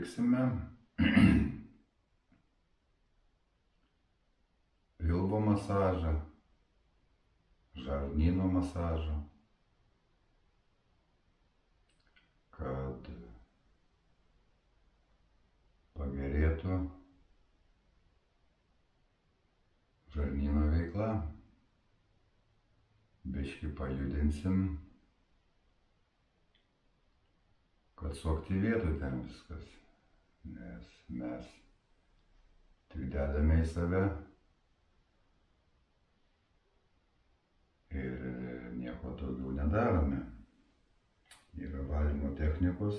atliksime pilvo masažą, žarnyno masažą, kad pagerėtų žarnyno veikla. Biškį pajudinsim, kad suaktyvėtų ten viskas, nes mes tik dedame į save ir nieko daugiau nedarome. Yra valymo technikos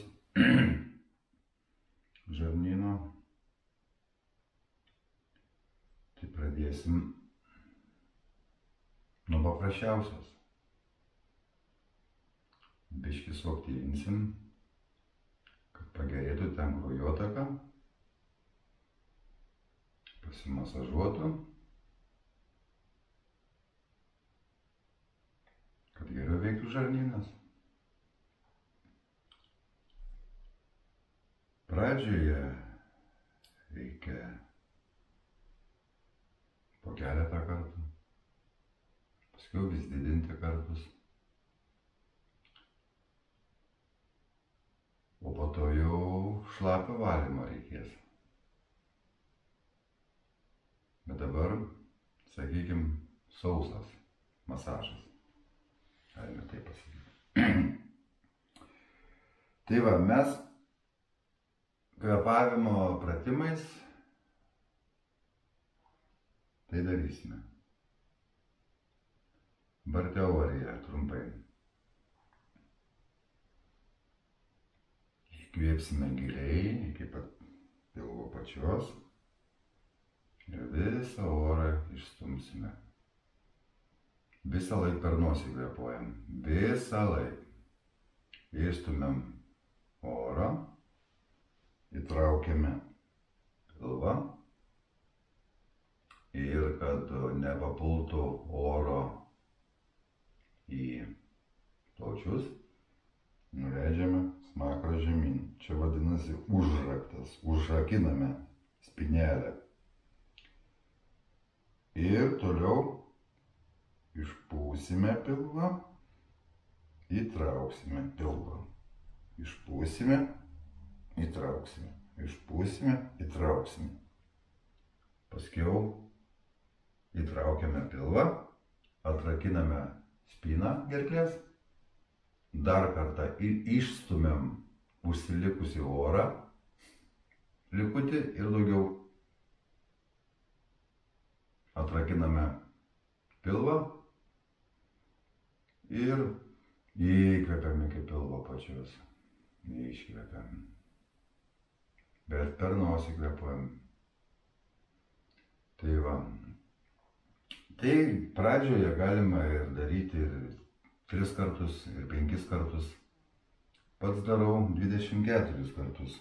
žarnyno. Tai pradėsim nuo paprasčiausios. Biškį suaktyvinsim, kad pagerėtų ten kraujotaka, pasimasažuotų, kad geriau veiktų žarnynas. Pradžioje reikia po keletą kartų, paskiau vis didinti kartus, o po to jau šlapio valymo reikės. Bet dabar, sakykime, sausas masažas, galime taip pasakyti. Tai va, mes kvėpavimo pratimais tai darysime. Dabar teorija trumpai. Įkvėpsime giliai iki pat pilvo pačios ir visą orą išstumsime. Visą laiką per nosį kvėpuojam. Visą laiką. Išstumiam orą, įtraukiame pilvą ir kad nepapultų oro į plaučius, nuleidžiame smakrą žemyn. Čia vadinasi užraktas. Užrakiname spynelę. Ir toliau išpūsime pilvą, įtrauksime pilvą. Išpūsime, įtrauksime. Išpūsime, įtrauksime. Paskiau įtraukiame pilvą, atrakiname spyną gerklės, dar kartą išstumiam užsilikusį orą, likutį ir daugiau. Atrakiname pilvą ir įkvepiam iki pilvo pačios. Iškvepiam. Bet per nosį kvėpuojam. Tai va. Tai pradžioje galima ir daryti ir 3 kartus, ir 5 kartus. Pats darau 24 kartus.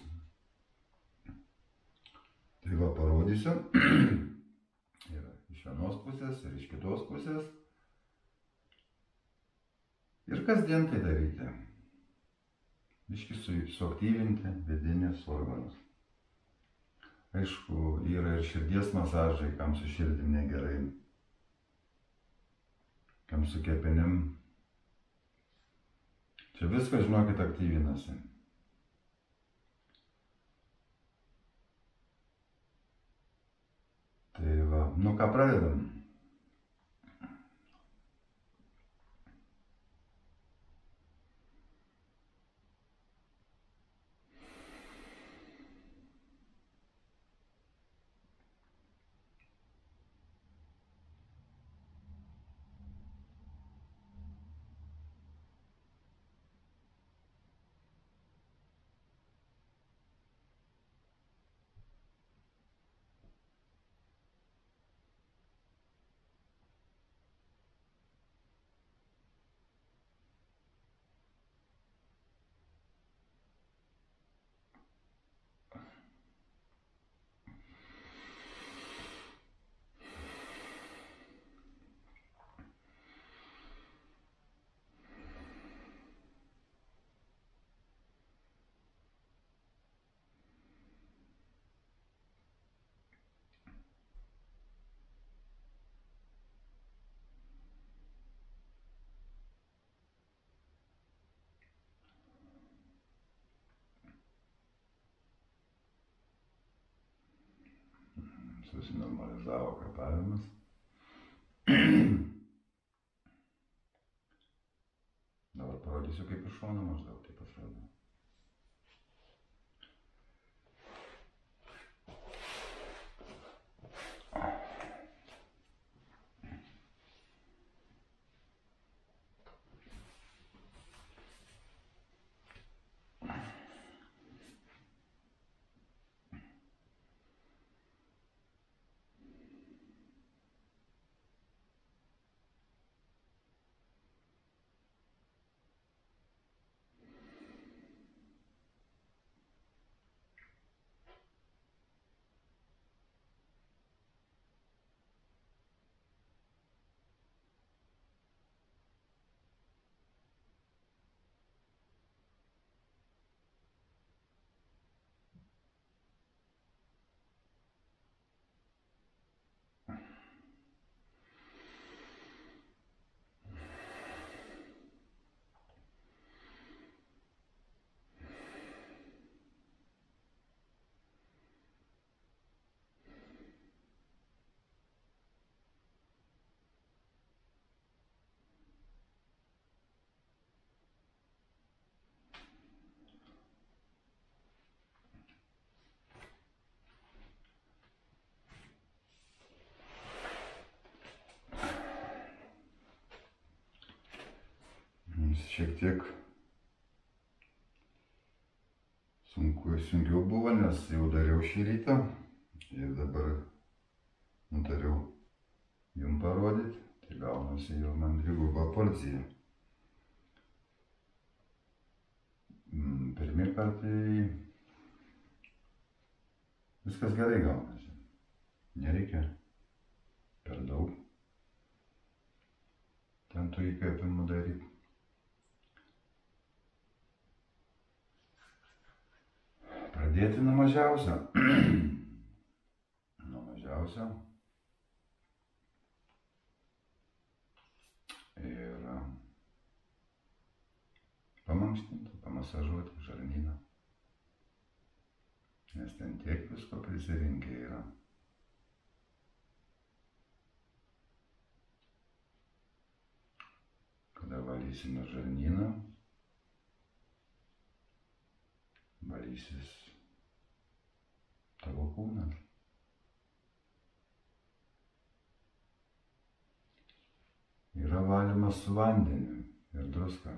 Tai va, parodysiu. Ir iš vienos pusės, ir iš kitos pusės. Ir kasdien tai daryti. Biškį suaktyvinti vidinius organus. Aišku, yra ir širdies masažai, kam su širdim negerai, kam su kepenim. Čia viskas, žinokit, aktyvinasi. Tai va, nu ką pradedam? susinormalizavo kvėpavimas. Dabar parodysiu, kaip iš šono maždaug taip atrodo. Šiek tiek sunkiau buvo, nes jau dariau šį rytą ir dabar nutariau jums parodyti, tai gaunasi jau man dviguba porcija. Pirmi kartai viskas gerai gaunasi, nereikia per daug ten tų įkvėpimų daryti. Pradėti nuo mažiausio. Nuo mažiausio. Ir pamankštinti, pamasažuoti žarnyną. Nes ten tiek visko prisirinkę yra. Kada valysime žarnyną, valysis tavo kūnas. Yra valymas su vandeniu ir druska.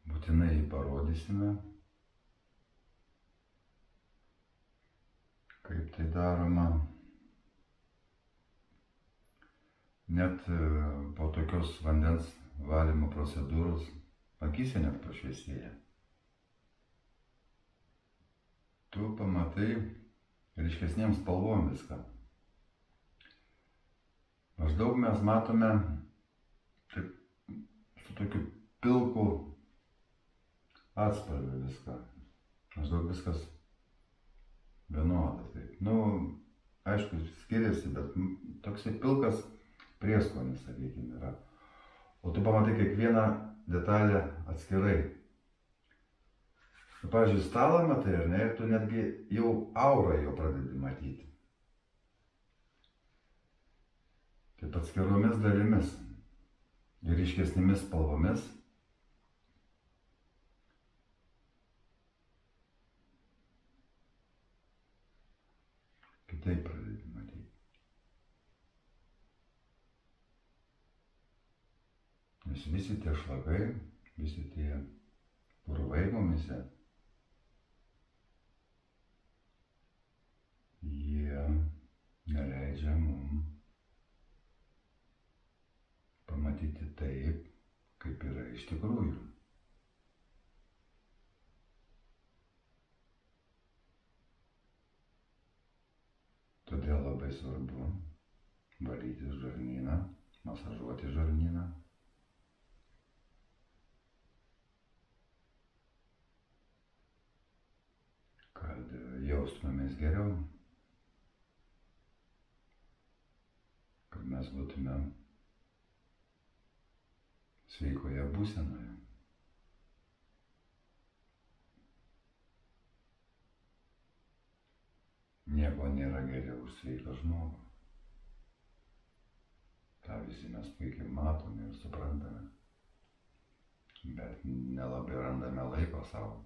Būtinai jį parodysime, kaip tai daroma. Net po tokios vandens valymo procedūros akyse net pašviesėja. Tu pamatai ryškesnėm spalvom viską. Maždaug mes matome taip, su tokiu pilku atspalviu viską. Maždaug viskas vienoda. Taip. Aišku, skiriasi, bet toksai pilkas prieskonis, sakykime, yra. O tu pamatai kiekvieną detalę atskirai. Pavyzdžiui, stalą matai, ar ne, ir tu netgi jau aurą jo pradedi matyti. Taip atskiromis dalimis ir ryškesnėmis spalvomis. Kitaip pradedi matyti. Nes visi tie šlakai, visi tie purvai mumyse, jie neleidžia mums pamatyti taip, kaip yra iš tikrųjų. Todėl labai svarbu valyti žarnyną, masažuoti žarnyną. Kad jaustumėmės geriau, kad mes būtume sveikoje būsenoje. Nieko nėra geriau už sveiką žmogų. Ta visi mes puikiai matome ir suprantame. Bet nelabai randame laiko savo.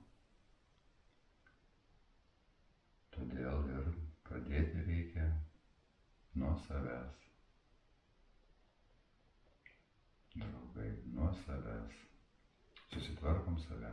Todėl ir pradėti reikia nuo savęs. Draugai, nuo savęs. Susitvarkom save.